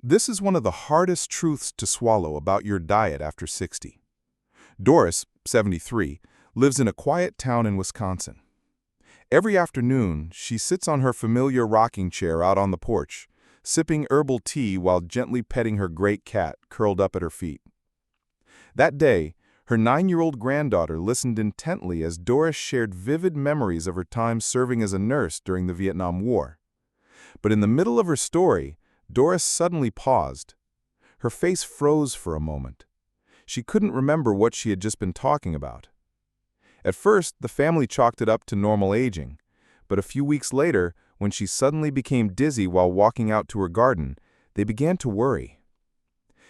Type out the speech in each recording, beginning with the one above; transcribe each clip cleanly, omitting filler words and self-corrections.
This is one of the hardest truths to swallow about your diet after 60. Doris, 73, lives in a quiet town in Wisconsin. Every afternoon, she sits on her familiar rocking chair out on the porch, sipping herbal tea while gently petting her great cat curled up at her feet. That day, her 9-year-old granddaughter listened intently as Doris shared vivid memories of her time serving as a nurse during the Vietnam War. But in the middle of her story, Doris suddenly paused. Her face froze for a moment. She couldn't remember what she had just been talking about. At first, the family chalked it up to normal aging, but a few weeks later, when she suddenly became dizzy while walking out to her garden, they began to worry.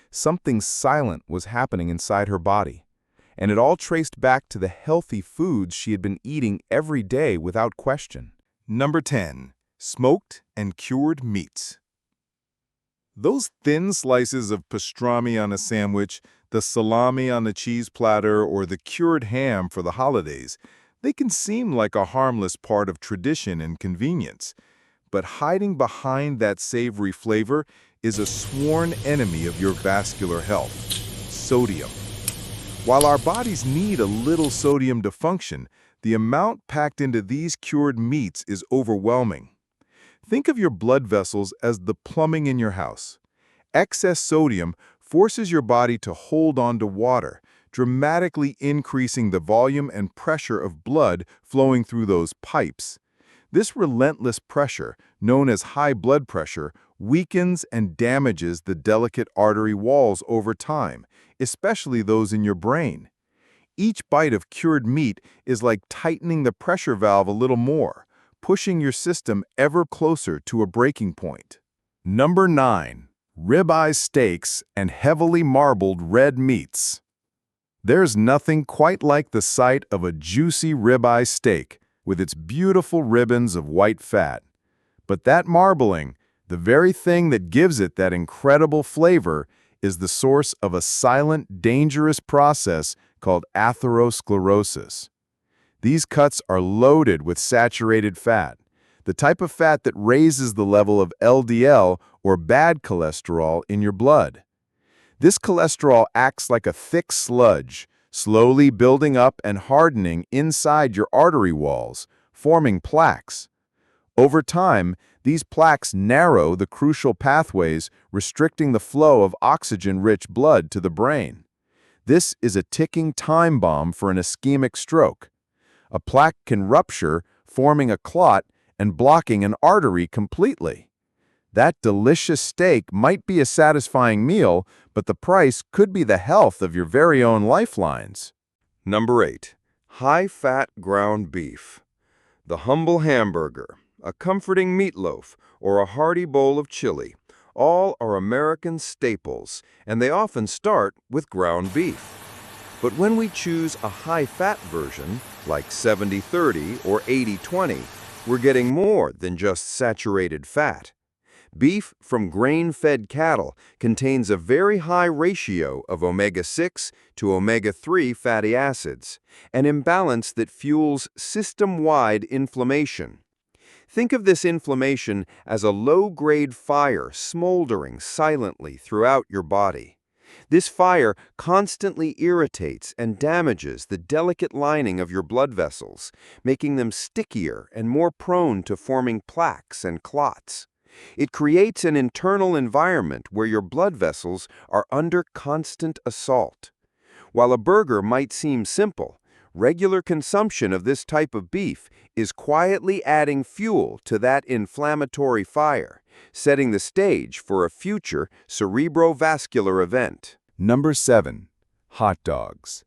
Something silent was happening inside her body, and it all traced back to the healthy foods she had been eating every day without question. Number 10. Smoked and cured meats. Those thin slices of pastrami on a sandwich, the salami on a cheese platter, or the cured ham for the holidays, they can seem like a harmless part of tradition and convenience. But hiding behind that savory flavor is a sworn enemy of your vascular health: sodium. While our bodies need a little sodium to function, the amount packed into these cured meats is overwhelming. Think of your blood vessels as the plumbing in your house. Excess sodium forces your body to hold on to water, dramatically increasing the volume and pressure of blood flowing through those pipes. This relentless pressure, known as high blood pressure, weakens and damages the delicate artery walls over time, especially those in your brain. Each bite of cured meat is like tightening the pressure valve a little more, pushing your system ever closer to a breaking point. Number 9. Ribeye steaks and heavily marbled red meats. There's nothing quite like the sight of a juicy ribeye steak with its beautiful ribbons of white fat. But that marbling, the very thing that gives it that incredible flavor, is the source of a silent, dangerous process called atherosclerosis. These cuts are loaded with saturated fat, the type of fat that raises the level of LDL, or bad cholesterol, in your blood. This cholesterol acts like a thick sludge, slowly building up and hardening inside your artery walls, forming plaques. Over time, these plaques narrow the crucial pathways restricting the flow of oxygen-rich blood to the brain. This is a ticking time bomb for an ischemic stroke. A plaque can rupture, forming a clot and blocking an artery completely. That delicious steak might be a satisfying meal, but the price could be the health of your very own lifelines. Number 8. High-fat ground beef. The humble hamburger, a comforting meatloaf, or a hearty bowl of chili, all are American staples, and they often start with ground beef. But when we choose a high-fat version, like 70-30 or 80-20, we're getting more than just saturated fat. Beef from grain-fed cattle contains a very high ratio of omega-6 to omega-3 fatty acids, an imbalance that fuels system-wide inflammation. Think of this inflammation as a low-grade fire smoldering silently throughout your body. This fire constantly irritates and damages the delicate lining of your blood vessels, making them stickier and more prone to forming plaques and clots. It creates an internal environment where your blood vessels are under constant assault. While a burger might seem simple, regular consumption of this type of beef is quietly adding fuel to that inflammatory fire, setting the stage for a future cerebrovascular event. Number 7. Hot dogs.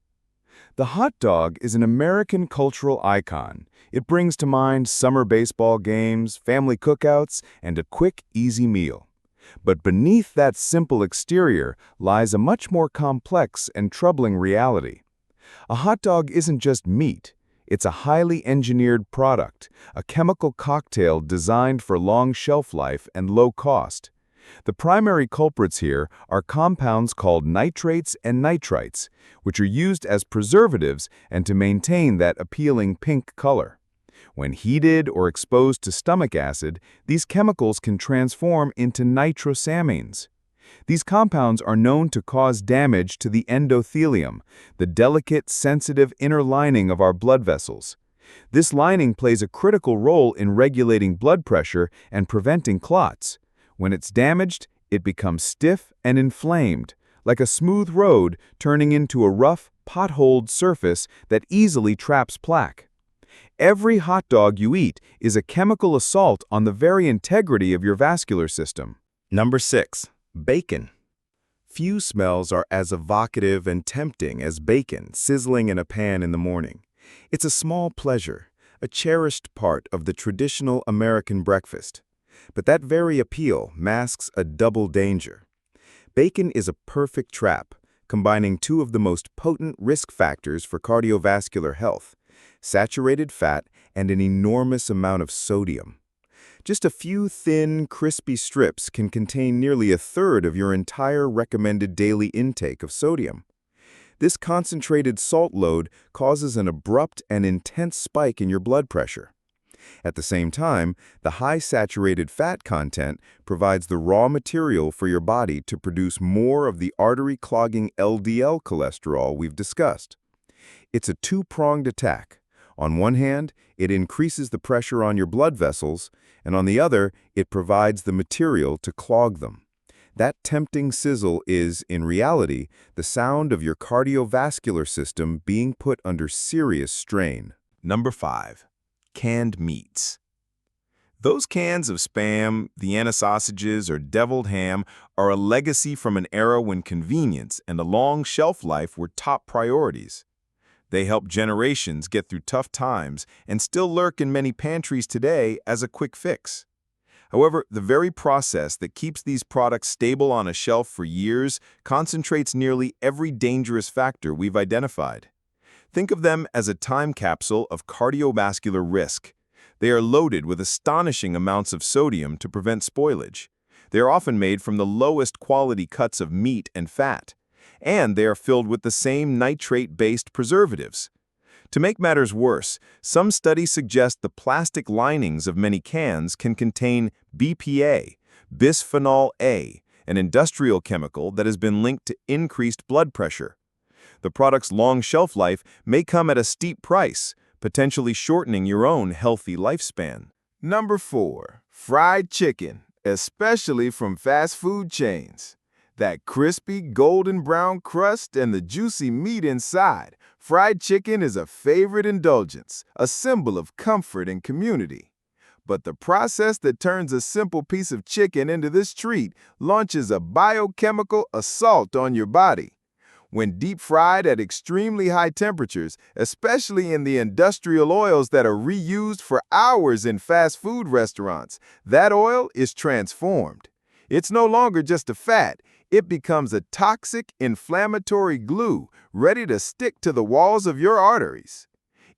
The hot dog is an American cultural icon. It brings to mind summer baseball games, family cookouts, and a quick, easy meal. But beneath that simple exterior lies a much more complex and troubling reality. A hot dog isn't just meat. It's a highly engineered product, a chemical cocktail designed for long shelf life and low cost. The primary culprits here are compounds called nitrates and nitrites, which are used as preservatives and to maintain that appealing pink color. When heated or exposed to stomach acid, these chemicals can transform into nitrosamines. These compounds are known to cause damage to the endothelium, the delicate, sensitive inner lining of our blood vessels. This lining plays a critical role in regulating blood pressure and preventing clots. When it's damaged, it becomes stiff and inflamed, like a smooth road turning into a rough, potholed surface that easily traps plaque. Every hot dog you eat is a chemical assault on the very integrity of your vascular system. Number 6. Bacon. Few smells are as evocative and tempting as bacon sizzling in a pan in the morning. It's a small pleasure, a cherished part of the traditional American breakfast. But that very appeal masks a double danger. Bacon is a perfect trap, combining two of the most potent risk factors for cardiovascular health: saturated fat and an enormous amount of sodium. Just a few thin, crispy strips can contain nearly a third of your entire recommended daily intake of sodium. This concentrated salt load causes an abrupt and intense spike in your blood pressure. At the same time, the high saturated fat content provides the raw material for your body to produce more of the artery-clogging LDL cholesterol we've discussed. It's a two-pronged attack. On one hand, it increases the pressure on your blood vessels, and on the other, it provides the material to clog them. That tempting sizzle is, in reality, the sound of your cardiovascular system being put under serious strain. Number 5. Canned meats. Those cans of Spam, Vienna sausages, or deviled ham are a legacy from an era when convenience and a long shelf life were top priorities. They help generations get through tough times and still lurk in many pantries today as a quick fix. However, the very process that keeps these products stable on a shelf for years concentrates nearly every dangerous factor we've identified. Think of them as a time capsule of cardiovascular risk. They are loaded with astonishing amounts of sodium to prevent spoilage. They are often made from the lowest quality cuts of meat and fat, and they are filled with the same nitrate-based preservatives. To make matters worse, some studies suggest the plastic linings of many cans can contain BPA, bisphenol A, an industrial chemical that has been linked to increased blood pressure. The product's long shelf life may come at a steep price, potentially shortening your own healthy lifespan. Number 4. Fried chicken, especially from fast food chains. That crispy golden brown crust and the juicy meat inside. Fried chicken is a favorite indulgence, a symbol of comfort and community. But the process that turns a simple piece of chicken into this treat launches a biochemical assault on your body. When deep fried at extremely high temperatures, especially in the industrial oils that are reused for hours in fast food restaurants, that oil is transformed. It's no longer just a fat. It becomes a toxic, inflammatory glue ready to stick to the walls of your arteries.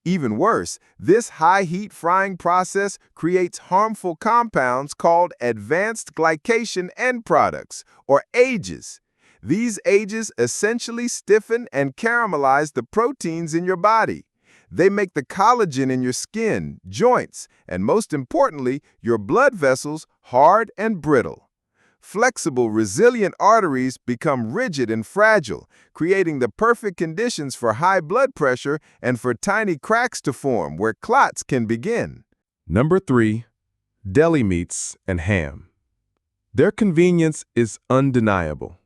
Even worse, this high-heat frying process creates harmful compounds called advanced glycation end products, or AGEs. These AGEs essentially stiffen and caramelize the proteins in your body. They make the collagen in your skin, joints, and most importantly, your blood vessels hard and brittle. Flexible, resilient arteries become rigid and fragile, creating the perfect conditions for high blood pressure and for tiny cracks to form where clots can begin. Number 3. Deli meats and ham. Their convenience is undeniable.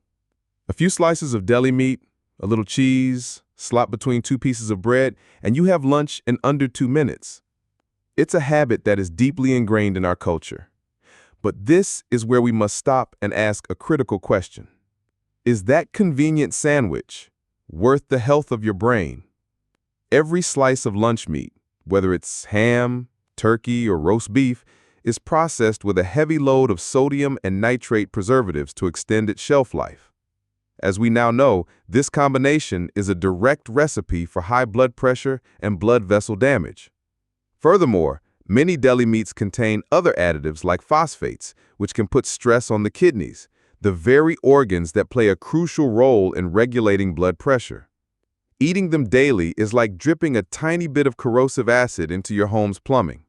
A few slices of deli meat, a little cheese, slop between two pieces of bread, and you have lunch in under 2 minutes. It's a habit that is deeply ingrained in our culture. But this is where we must stop and ask a critical question. Is that convenient sandwich worth the health of your brain? Every slice of lunch meat, whether it's ham, turkey, or roast beef, is processed with a heavy load of sodium and nitrate preservatives to extend its shelf life. As we now know, this combination is a direct recipe for high blood pressure and blood vessel damage. Furthermore, many deli meats contain other additives like phosphates, which can put stress on the kidneys, the very organs that play a crucial role in regulating blood pressure. Eating them daily is like dripping a tiny bit of corrosive acid into your home's plumbing.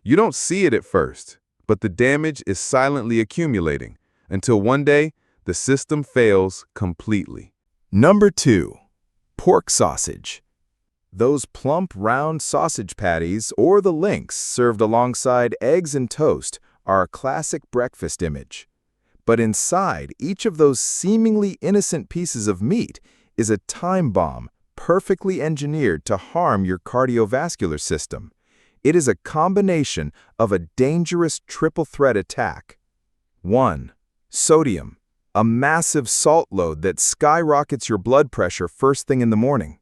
You don't see it at first, but the damage is silently accumulating until one day, the system fails completely. Number 2. Pork sausage. Those plump, round sausage patties, or the links served alongside eggs and toast, are a classic breakfast image. But inside each of those seemingly innocent pieces of meat is a time bomb perfectly engineered to harm your cardiovascular system. It is a combination of a dangerous triple-threat attack. 1. Sodium, a massive salt load that skyrockets your blood pressure first thing in the morning.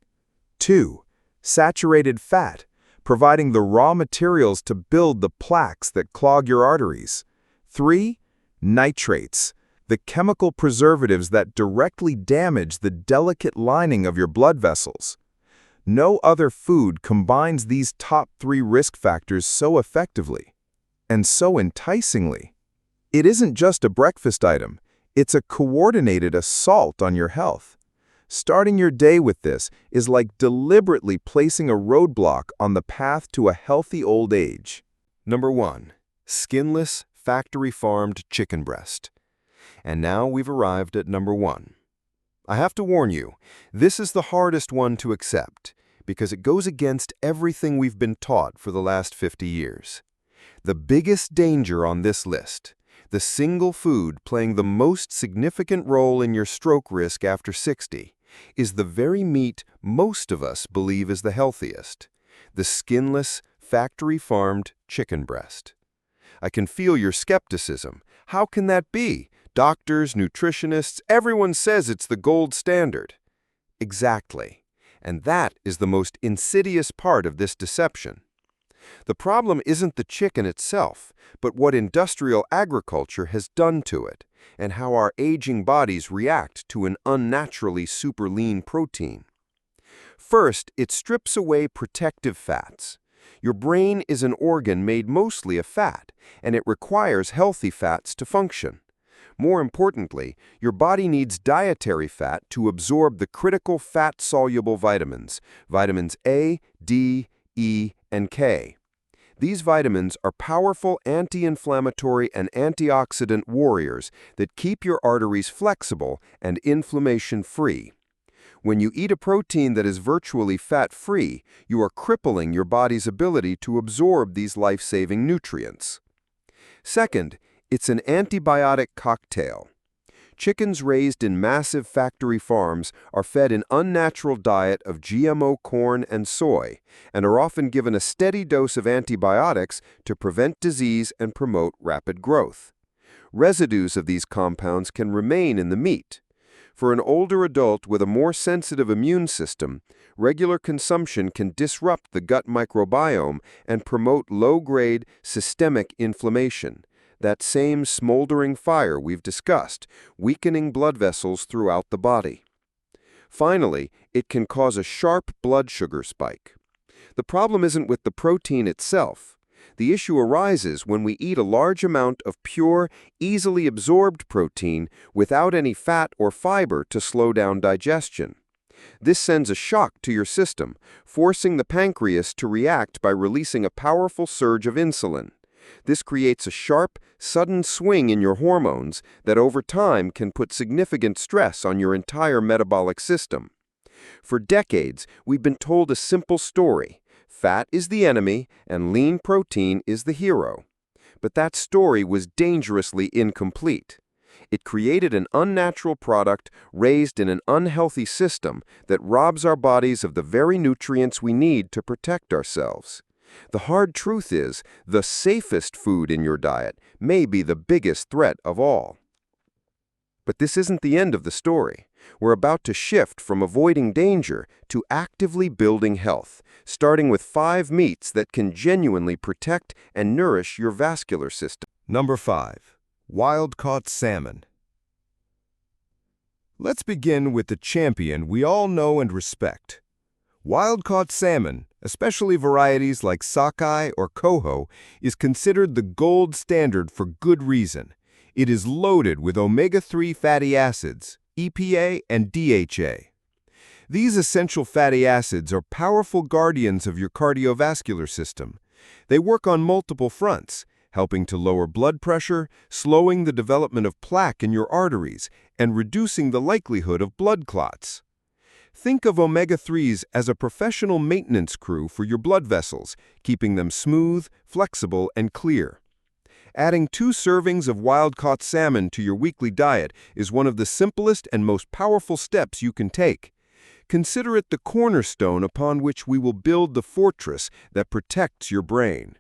2. Saturated fat, providing the raw materials to build the plaques that clog your arteries. 3. Nitrates, the chemical preservatives that directly damage the delicate lining of your blood vessels. No other food combines these top 3 risk factors so effectively and so enticingly. It isn't just a breakfast item, it's a coordinated assault on your health. Starting your day with this is like deliberately placing a roadblock on the path to a healthy old age. Number 1. Skinless, factory-farmed chicken breast. And now we've arrived at number 1. I have to warn you, this is the hardest one to accept because it goes against everything we've been taught for the last 50 years. The biggest danger on this list, the single food playing the most significant role in your stroke risk after 60, is the very meat most of us believe is the healthiest, the skinless, factory-farmed chicken breast. I can feel your skepticism. How can that be? Doctors, nutritionists, everyone says it's the gold standard. Exactly. And that is the most insidious part of this deception. The problem isn't the chicken itself, but what industrial agriculture has done to it, and how our aging bodies react to an unnaturally super lean protein. First, it strips away protective fats. Your brain is an organ made mostly of fat, and it requires healthy fats to function. More importantly, your body needs dietary fat to absorb the critical fat-soluble vitamins, vitamins A, D, E, and K. These vitamins are powerful anti-inflammatory and antioxidant warriors that keep your arteries flexible and inflammation-free. When you eat a protein that is virtually fat-free, you are crippling your body's ability to absorb these life-saving nutrients. Second, it's an antibiotic cocktail. Chickens raised in massive factory farms are fed an unnatural diet of GMO corn and soy, and are often given a steady dose of antibiotics to prevent disease and promote rapid growth. Residues of these compounds can remain in the meat. For an older adult with a more sensitive immune system, regular consumption can disrupt the gut microbiome and promote low-grade systemic inflammation, that same smoldering fire we've discussed, weakening blood vessels throughout the body. Finally, it can cause a sharp blood sugar spike. The problem isn't with the protein itself. The issue arises when we eat a large amount of pure, easily absorbed protein without any fat or fiber to slow down digestion. This sends a shock to your system, forcing the pancreas to react by releasing a powerful surge of insulin. This creates a sharp, sudden swing in your hormones that over time can put significant stress on your entire metabolic system. For decades, we've been told a simple story. Fat is the enemy and lean protein is the hero. But that story was dangerously incomplete. It created an unnatural product raised in an unhealthy system that robs our bodies of the very nutrients we need to protect ourselves. The hard truth is, the safest food in your diet may be the biggest threat of all. But this isn't the end of the story. We're about to shift from avoiding danger to actively building health, starting with 5 meats that can genuinely protect and nourish your vascular system. Number 5. Wild-caught salmon. Let's begin with the champion we all know and respect. Wild-caught salmon, especially varieties like sockeye or coho, is considered the gold standard for good reason. It is loaded with omega-3 fatty acids, EPA and DHA. These essential fatty acids are powerful guardians of your cardiovascular system. They work on multiple fronts, helping to lower blood pressure, slowing the development of plaque in your arteries, and reducing the likelihood of blood clots. Think of omega-3s as a professional maintenance crew for your blood vessels, keeping them smooth, flexible, and clear. Adding 2 servings of wild-caught salmon to your weekly diet is one of the simplest and most powerful steps you can take. Consider it the cornerstone upon which we will build the fortress that protects your brain.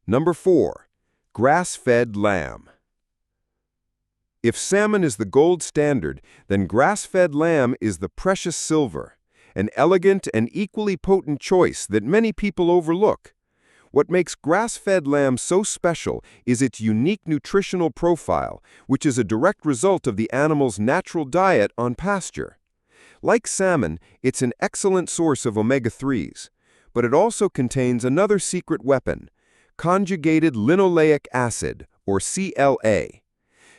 Number 4. Grass-fed lamb. If salmon is the gold standard, then grass-fed lamb is the precious silver, an elegant and equally potent choice that many people overlook. What makes grass-fed lamb so special is its unique nutritional profile, which is a direct result of the animal's natural diet on pasture. Like salmon, it's an excellent source of omega-3s, but it also contains another secret weapon, conjugated linoleic acid, or CLA.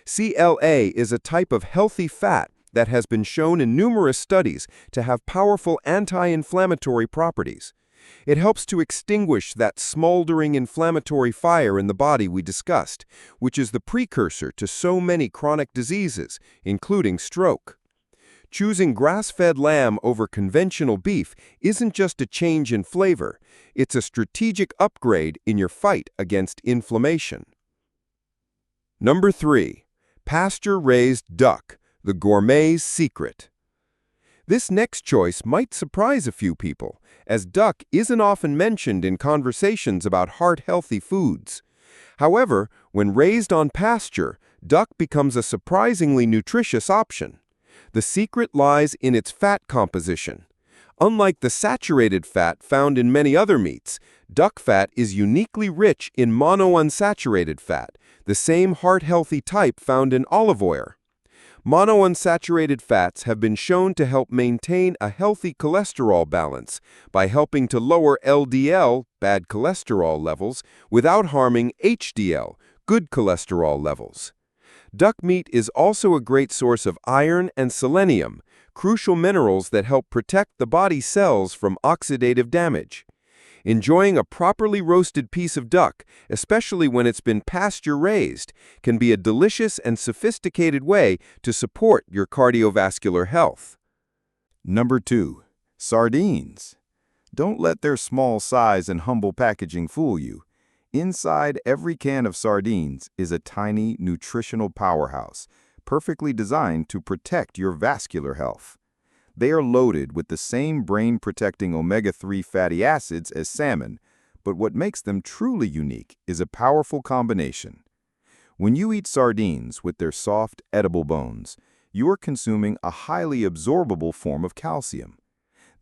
CLA is a type of healthy fat that has been shown in numerous studies to have powerful anti-inflammatory properties. It helps to extinguish that smoldering inflammatory fire in the body we discussed, which is the precursor to so many chronic diseases, including stroke. Choosing grass-fed lamb over conventional beef isn't just a change in flavor, it's a strategic upgrade in your fight against inflammation. Number 3. Pasture-raised duck, the gourmet's secret. This next choice might surprise a few people, as duck isn't often mentioned in conversations about heart-healthy foods. However, when raised on pasture, duck becomes a surprisingly nutritious option. The secret lies in its fat composition. Unlike the saturated fat found in many other meats, duck fat is uniquely rich in monounsaturated fat, the same heart-healthy type found in olive oil. Monounsaturated fats have been shown to help maintain a healthy cholesterol balance by helping to lower LDL, bad cholesterol levels, without harming HDL, good cholesterol levels. Duck meat is also a great source of iron and selenium, crucial minerals that help protect the body's cells from oxidative damage. Enjoying a properly roasted piece of duck, especially when it's been pasture-raised, can be a delicious and sophisticated way to support your cardiovascular health. Number 2. Sardines. Don't let their small size and humble packaging fool you. Inside every can of sardines is a tiny nutritional powerhouse, perfectly designed to protect your vascular health. They are loaded with the same brain-protecting omega-3 fatty acids as salmon, but what makes them truly unique is a powerful combination. When you eat sardines with their soft, edible bones, you are consuming a highly absorbable form of calcium.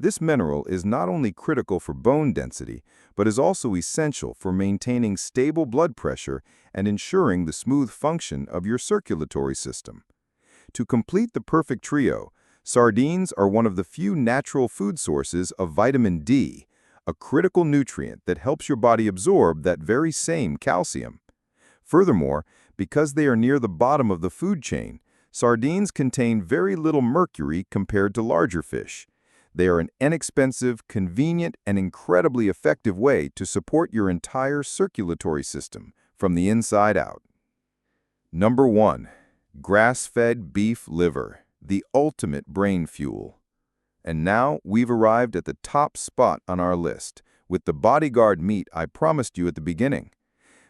This mineral is not only critical for bone density, but is also essential for maintaining stable blood pressure and ensuring the smooth function of your circulatory system. To complete the perfect trio, sardines are one of the few natural food sources of vitamin D, a critical nutrient that helps your body absorb that very same calcium. Furthermore, because they are near the bottom of the food chain, sardines contain very little mercury compared to larger fish. They are an inexpensive, convenient, and incredibly effective way to support your entire circulatory system from the inside out. Number 1. Grass-fed beef liver, the ultimate brain fuel. And now we've arrived at the top spot on our list, with the bodyguard meat I promised you at the beginning.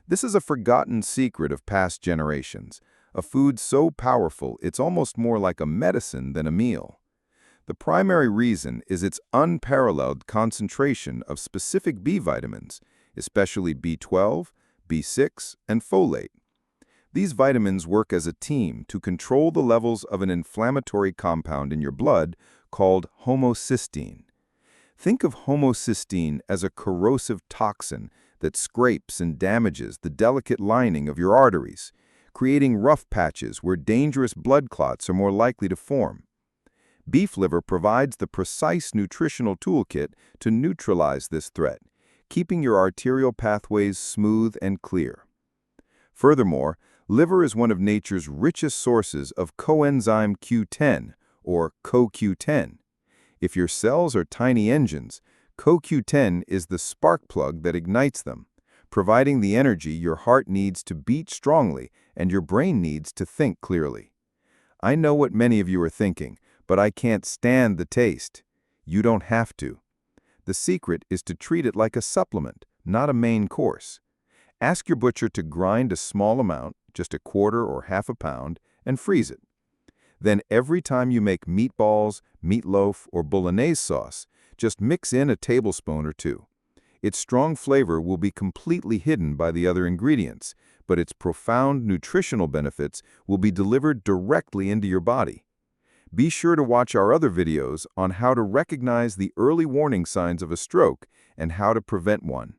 This is a forgotten secret of past generations, a food so powerful it's almost more like a medicine than a meal. The primary reason is its unparalleled concentration of specific B vitamins, especially B12, B6, and folate. These vitamins work as a team to control the levels of an inflammatory compound in your blood called homocysteine. Think of homocysteine as a corrosive toxin that scrapes and damages the delicate lining of your arteries, creating rough patches where dangerous blood clots are more likely to form. Beef liver provides the precise nutritional toolkit to neutralize this threat, keeping your arterial pathways smooth and clear. Furthermore, liver is one of nature's richest sources of coenzyme Q10, or CoQ10. If your cells are tiny engines, CoQ10 is the spark plug that ignites them, providing the energy your heart needs to beat strongly and your brain needs to think clearly. I know what many of you are thinking, but I can't stand the taste. You don't have to. The secret is to treat it like a supplement, not a main course. Ask your butcher to grind a small amount, just a quarter or half a pound, and freeze it. Then every time you make meatballs, meatloaf, or bolognese sauce, just mix in a tablespoon or two. Its strong flavor will be completely hidden by the other ingredients, but its profound nutritional benefits will be delivered directly into your body. Be sure to watch our other videos on how to recognize the early warning signs of a stroke and how to prevent one.